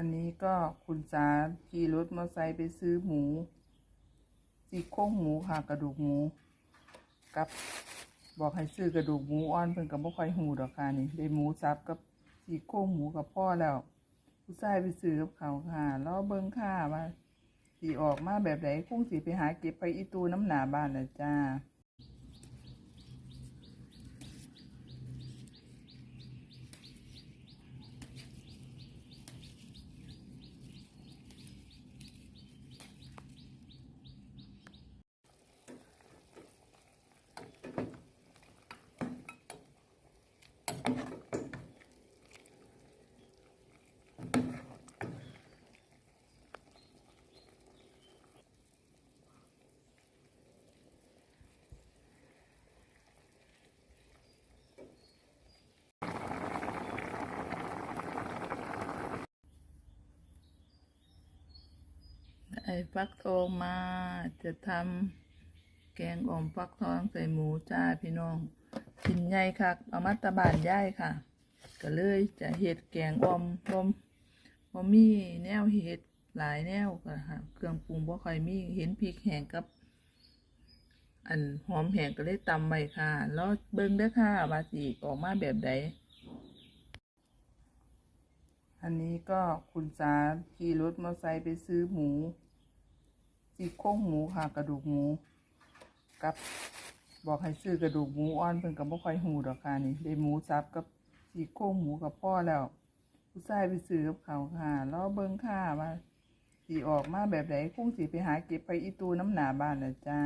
อันนี้ก็คุณสาขี่รถมอเตอร์ไซค์ไปซื้อหมูซี่โครงหมูค่ะกระดูกหมูกับบอกให้ซื้อกระดูกหมูอ่อนเพิ่นก็บ่ค่อยหูดอกค่ะนี่ได้หมูสับกับซี่โครงหมูกับพ่อแล้วผู้ชายไปซื้อกับเขาค่ะแล้วเบิ่งค่ะว่าสิออกมาแบบไหนคงสิไปหาเก็บไปอีตูน้ำหนาบ้านน่ะจ้าฟักทองมาจะทำแกงอ่อมฟักทองใส่หมูจ้าพี่น้องกินใหญ่ค่ะเอามาตะบานย่ายค่ะก็เลยจะเห็ดแกงอ่อมบ่มีแนวเห็ดหลายแนวค่ะเครื่องปรุงบ่ค่อยมีเห็นพริกแห้งกับอันหอมแห้งก็เลยตำไว้ค่ะแล้วเบิ่งเด้อค่ะว่าสิออกมาแบบใดอันนี้ก็คุณสาขี่รถมอเตอร์ไซค์ไปซื้อหมูซี่โครงหมูค่ะกระดูกหมูกับบอกให้ซื้อกระดูกหมูอ่อนเพิ่นก็บ่ค่อยหูดอกค่ะนี่ได้หมูสับกับซี่โครงหมูกับพ่อแล้วผู้ชายไปซื้อกับเขาค่ะแล้วเบิ่งค่ะว่าสิออกมาแบบไหนคงสิไปหาเก็บไปอีตูน้ำหนาบ้านน่ะจ้า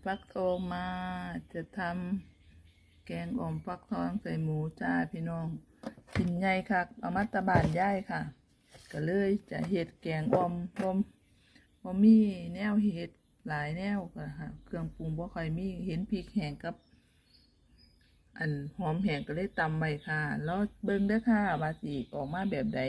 ฟักทองมาจะทำแกงอ่อมฟักทองใส่หมูจ้าพี่น้องกินใหญ่ค่ะเอามาตะบานย่ายค่ะก็เลยจะเห็ดแกงอ่อมบ่มีแนวเห็ดหลายแนวค่ะเครื่องปรุงบ่ค่อยมีเห็นพริกแห้งกับอันหอมแห้งก็เลยตำไว้ค่ะแล้วเบิ่งเด้อค่ะว่าสิออกมาแบบใด